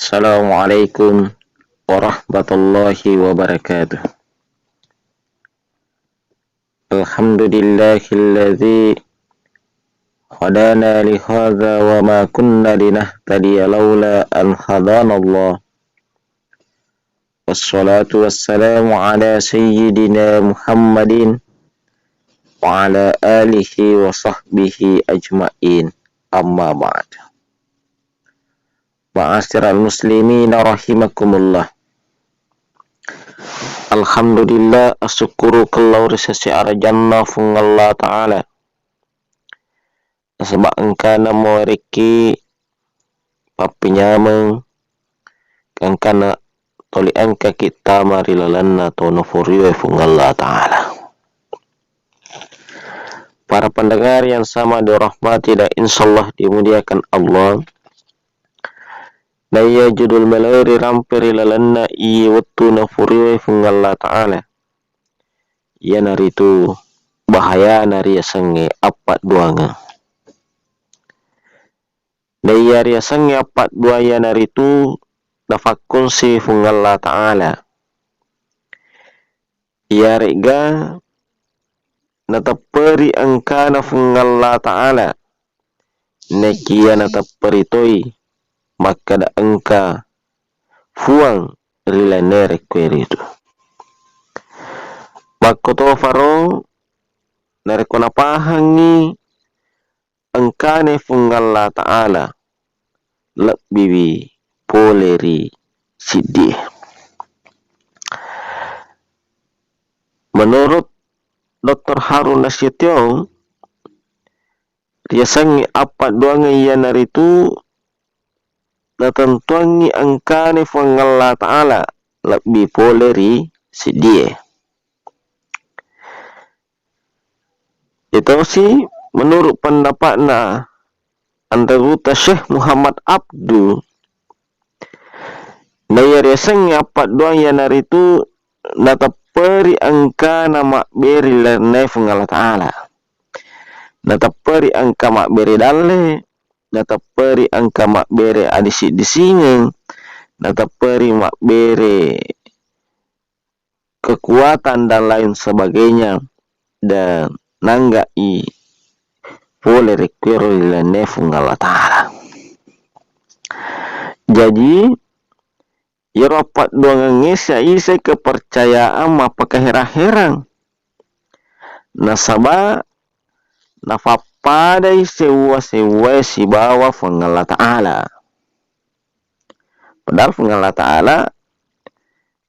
Assalamualaikum warahmatullahi wabarakatuh. Alhamdulillahilladzi hadana li hadza wa ma kunna linahtadiya laula an hadanallah. Wassalatu wassalamu ala sayyidina Muhammadin wa ala alihi wa sahbihi ajma'in. Amma ba'd. Ma'asyiral muslimin rahimakumullah. Alhamdulillah asyukuru kallau risasi arjanna fung Allah Ta'ala. Nasabak engkana moeriki papinyameng engkana toli engka kita marilalanna tono furiwe fung Allah Ta'ala. Para pendengar yang sama dirahmati dan insyaallah dimuliakan Allah. Naya judul melari ramperi lalanna iya wattu na furiwe fung Allah Ta'ala. Iya naritu bahaya nari sange apat duanga. Naya ria sange apat duaya naritu nafakun si fung Allah Ta'ala. Iya rega nataperi angkana fung Allah Ta'ala. Nekia nataperi toi. Maka da engka fuang rilane requeri itu. Maka to faro nareko napahangi engkane funggalla Ta'ala lebih poleri sidih. Menurut Dr. Harun Nasution, riasangi apat duanga iya naritu natentuangi angkane fung Allah Ta'ala lebih poleri sidie. Itu sih menurut pendapatna antaruta Syekh Muhammad Abdu. Naya reseng apat doang yang naritu nataperi angkana makberi lerne fung Allah Ta'ala. Nataperi angka makberi dalle. Nataperi angka makbere adisi disingeng, nataperi makbere kekuatan dan lain sebagainya, dan nanggai boleh requero ilane fung Allah Ta'ala. Jadi ya rapat doang ngesya ise kepercayaan apakah herang-herang nasaba nafapadai sewa si bawa fung Allah Ta'ala. Padahal fung Allah Ta'ala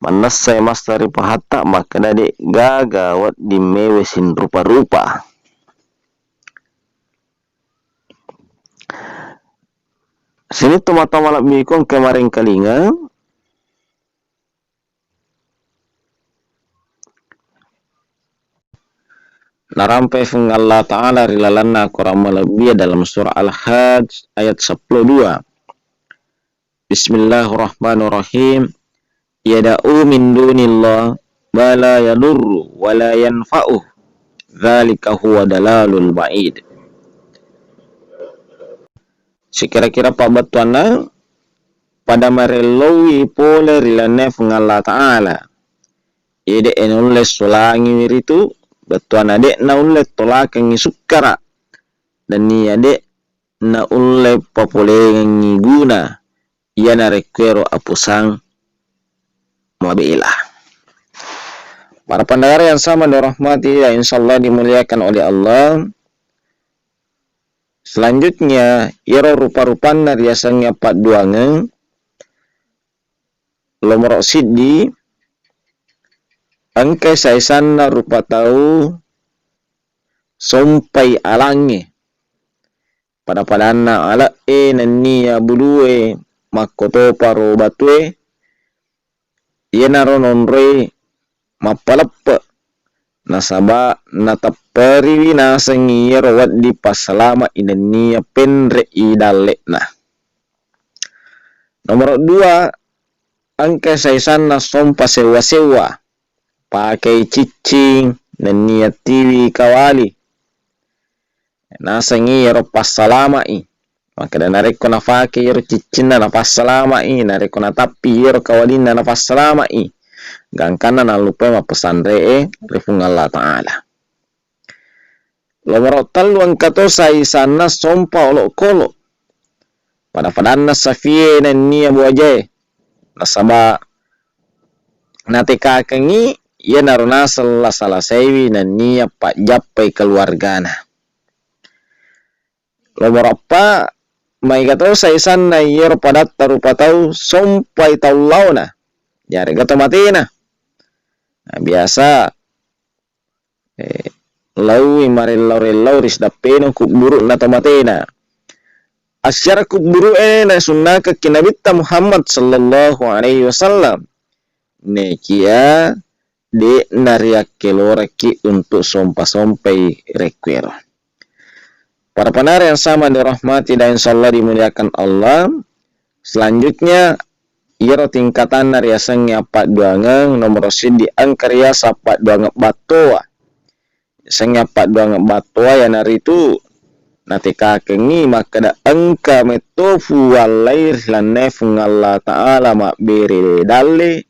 manasai mastari pahatta maka dade gagawat dimewesin rupa-rupa. Sini tomata malap mikong kemarin kalinga narampai fung Allah Ta'ala rilalanna kurang lebih dalam surah Al-Hajj ayat 12. Bismillahirrahmanirrahim. Yada'u min dunillah ma la yadurru wa la yanfa'uh. Dzalika huwa dalalul ba'id. Sekira-kira pak batuana pada marelowi pole rilane fung Allah Ta'ala. Ide enules sulangi wiritu batuan adek na ulle tolak ngi sukara dan ni adek na ulle popole ngi guna ia na requero apusang mabilah. Para pendengar yang sama dirahmati ya insyaallah dimuliakan oleh Allah. Selanjutnya iro rupa-rupanna riasanya pat duange lomorok siddi angkai saisanna rupa tahu sompai alange pada padanna ala nannia budue makoto paro batue yenaro nonre mapaleppe nasaba nataperi winasengi rawat di pasalama inania penre idalekna. Nomor 2 angkai saisanna sompa sewa-sewa pakai cicing dan niat tiwi kawali nasangi pas salamai maka dan nareko na fakir ciccinna na passalamai nareko na tapi yero kawalinna na passalamai gangkana na lupa ma pesan refung Allah Ta'ala. Lomoro talu angkato sai sana sompa olok kolo pada padanna safie na niya buaje nasaba natika kengi ia naruna salah sewi na niya pak japai keluargana. Lomoro apa mai kato sai sana yer padat tarupatau sompai taulauna jari gato matina. Nah, biasa lawi marellau ris dapeno kuburu na tomatena. Asyara kuburu na sunnah ke kinabita Muhammad sallallahu alaihi wasallam. Nekia de nariak keloraki untuk sompa-sompai requer. Para pendengar yang sama dirahmati dan insyaallah dimuliakan Allah. Selanjutnya iro tingkatan nariasang nyapat duangang nomor sidi angkarya sapat duangang batoa. Sang nyapat duangang batoa ya nari itu natika kengi maka da angka metofu walair lanef Allah Ta'ala makbere dale,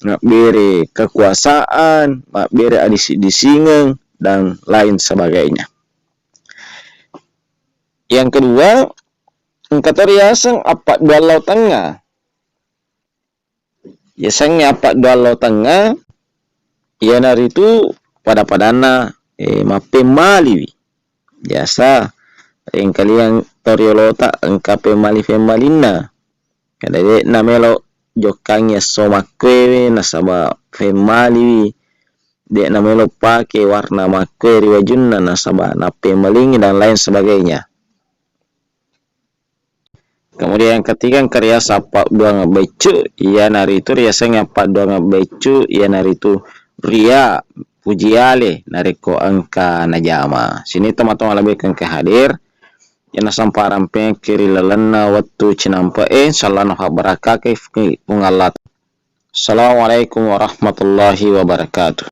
makbere kekuasaan, makbere adisi-disingeng dan lain sebagainya. Yang kedua, angkata riasang apat dualau tengah. Biasanya apa dualau tengah ia nari itu pada padana mape maliwi biasa yang kalian toriolota engka pe mali femalina kada de namelo jokangnya somakwe nasaba femaliwi de namelo pake warna makwe riwajunna nasaba nape malingi dan lain sebagainya. Kemudian yang ketiga karya sapak dua ngebecu ia nari itu riasanya apa dua ngebecu ia nari itu ria pujiale nariko angka najama. Sini teman-teman lebih ke hadir yang samparan pe kiri lelana waktu cinampa insyaallah noh barakah ke pungalat. Assalamualaikum warahmatullahi wabarakatuh.